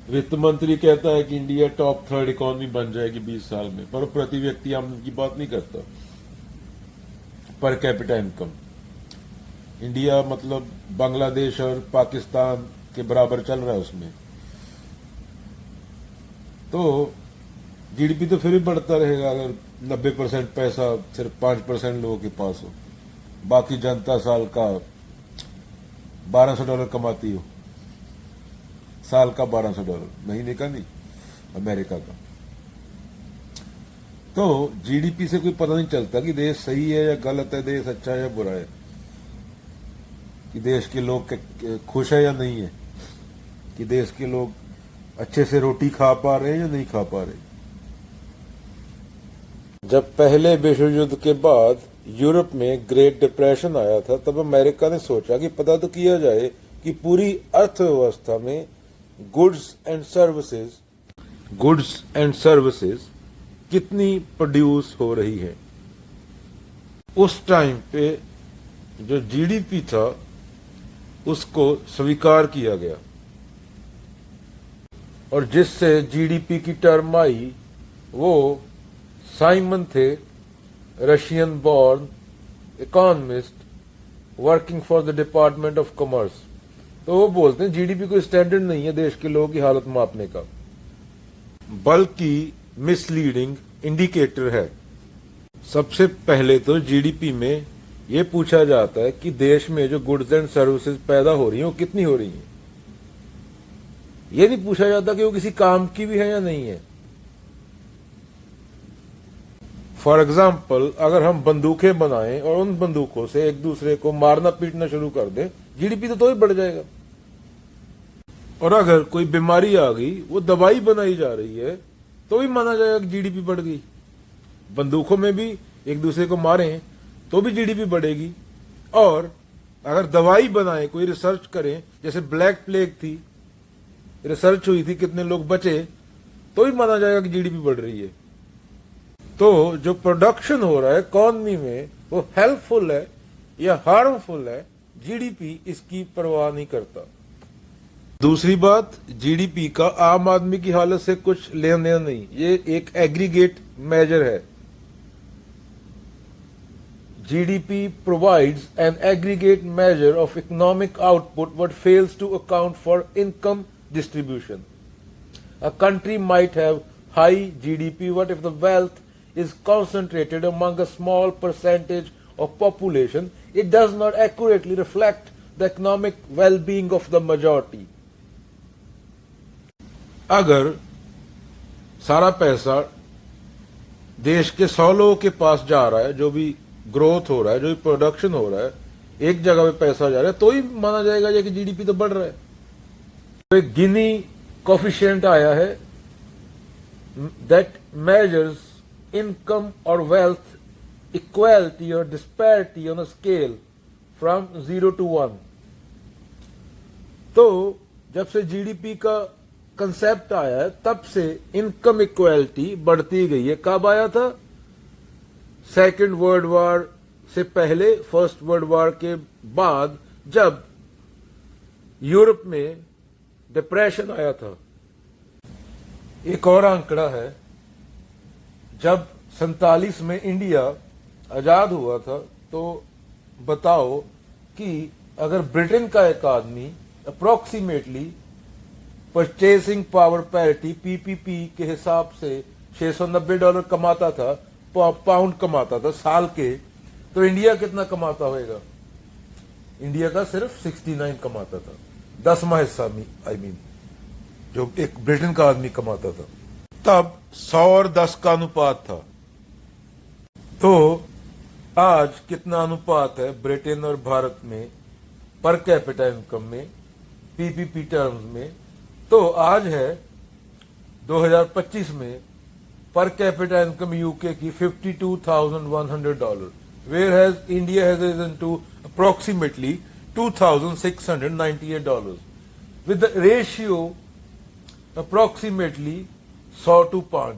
वित्त मंत्री कहता है कि इंडिया टॉप थर्ड इकोनॉमी बन जाएगी 20 साल में, पर प्रति व्यक्ति आमदनी की बात नहीं करता। पर कैपिटा इनकम इंडिया मतलब बांग्लादेश और पाकिस्तान के बराबर चल रहा है उसमें। तो जीडीपी तो फिर भी बढ़ता रहेगा अगर 90% पैसा सिर्फ 5% लोगों के पास हो, बाकी जनता साल का $1200 कमाती हो, साल का $1200, महीने का नहीं, अमेरिका का। तो जीडीपी से कोई पता नहीं चलता कि देश सही है या गलत है, देश अच्छा है या बुरा है, कि देश के लोग खुश है या नहीं है, कि देश के लोग अच्छे से रोटी खा पा रहे हैं या नहीं खा पा रहे। जब पहले विश्व युद्ध के बाद यूरोप में ग्रेट डिप्रेशन आया था, तब अमेरिका ने सोचा कि पता तो किया जाए कि पूरी अर्थव्यवस्था में गुड्स एंड सर्विसेज कितनी प्रोड्यूस हो रही है। उस टाइम पे जो जीडीपी था उसको स्वीकार किया गया, और जिससे जीडीपी की टर्म आई वो साइमन थे, Russian born economist working for the department of commerce. तो वो बोलते हैं जीडीपी कोई स्टैंडर्ड नहीं है देश के लोगों की हालत मापने का, बल्कि मिसलीडिंग इंडिकेटर है। सबसे पहले तो जीडीपी में ये पूछा जाता है कि देश में जो गुड्स एंड सर्विसेज पैदा हो रही हैं वो कितनी हो रही हैं। ये नहीं पूछा जाता कि वो किसी काम की भी है या नहीं है। फॉर एग्जाम्पल, अगर हम बंदूकें बनाएं और उन बंदूकों से एक दूसरे को मारना पीटना शुरू कर दें, जीडीपी तो ही बढ़ जाएगा। और अगर कोई बीमारी आ गई, वो दवाई बनाई जा रही है, तो भी माना जाएगा कि जीडीपी बढ़ गई। बंदूकों में भी एक दूसरे को मारें तो भी जीडीपी बढ़ेगी। और अगर दवाई बनाए, कोई रिसर्च करें, जैसे ब्लैक प्लेग थी, रिसर्च हुई थी, कितने लोग बचे, तो भी माना जाएगा कि जीडीपी बढ़ रही है। तो जो प्रोडक्शन हो रहा है इकोनॉमी में, वो हेल्पफुल है या हार्मफुल है, जीडीपी इसकी परवाह नहीं करता। दूसरी बात, जीडीपी का आम आदमी की हालत से कुछ लेना देना नहीं, ये एक एग्रीगेट मेजर है। GDP provides an aggregate measure of economic output but fails to account for income distribution. A country might have high GDP, but if the wealth is concentrated among a small percentage of population, it does not accurately reflect the economic well-being of the majority. अगर सारा पैसा देश के 100 लोगों के पास जा रहा है, जो भी ग्रोथ हो रहा है, जो भी प्रोडक्शन हो रहा है, एक जगह पे पैसा जा रहा है, तो ही माना जाएगा कि जीडीपी तो बढ़ रहा है। तो एक गिनी कोफिशिएंट आया है दैट मेजर्स इनकम और वेल्थ इक्वालिटी और disparity on a scale from 0 to 1। तो जब से जीडीपी का कंसेप्ट आया है, तब से इनकम इक्वालिटी बढ़ती गई है। कब आया था? सेकेंड वर्ल्ड वॉर से पहले, फर्स्ट वर्ल्ड वॉर के बाद, जब यूरोप में डिप्रेशन आया था। एक और आंकड़ा है, जब 47 में इंडिया आजाद हुआ था, तो बताओ कि अगर ब्रिटेन का एक आदमी approximately purchasing power parity PPP के हिसाब से $690 कमाता था, पाउंड कमाता था साल के, तो इंडिया कितना कमाता होगा? इंडिया का सिर्फ 69 कमाता था, 10वां हिस्सा जो एक ब्रिटेन का आदमी कमाता था। तब 100 और 10 का अनुपात था। तो आज कितना अनुपात है ब्रिटेन और भारत में पर कैपिटा इनकम में, पीपीपी टर्म्स में? तो आज है 2025 में पर कैपिटा इनकम यूके की $52,100, whereas India has risen to approximately $2,698, with the ratio approximately 100 to 5।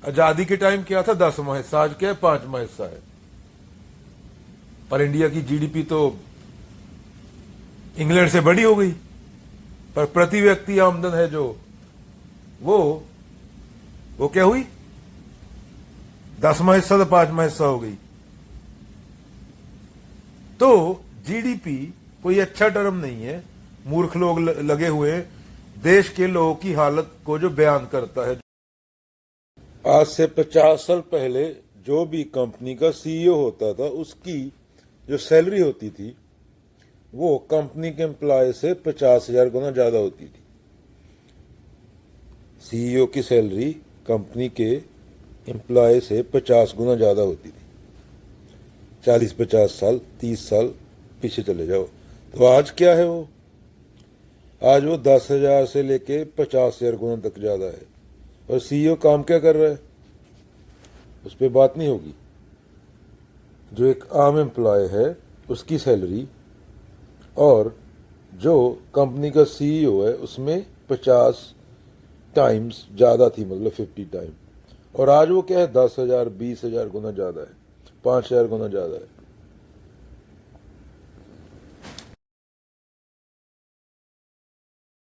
आजादी के टाइम क्या था? 10वां हिस्सा, आज क्या है? 5वां हिस्सा है। पर इंडिया की जीडीपी तो इंग्लैंड से बड़ी हो गई, पर प्रति व्यक्ति आमदन है जो वो क्या हुई, 10वां हिस्सा तो 5वां हिस्सा हो गई। तो जीडीपी कोई अच्छा टर्म नहीं है, मूर्ख लोग लगे हुए हैं, देश के लोगों की हालत को जो बयान करता है। आज से 50 साल पहले जो भी कंपनी का सीईओ होता था उसकी जो सैलरी होती थी वो कंपनी के एम्प्लॉय से 50,000 गुना ज्यादा होती थी। सीईओ की सैलरी कंपनी के एम्प्लॉय से 50 गुना ज्यादा होती थी। 40-50 साल 30 साल पीछे चले जाओ तो आज क्या है वो, आज वो 10,000 से लेके 50,000 गुना तक ज्यादा है। और सीईओ काम क्या कर रहा है उस पर बात नहीं होगी। जो एक आम एम्प्लॉय है उसकी सैलरी और जो कंपनी का सीईओ है उसमें 50 टाइम्स ज्यादा थी, मतलब 50 टाइम। और आज वो क्या है 10,000 20,000 गुना ज्यादा है, 5,000 गुना ज्यादा है।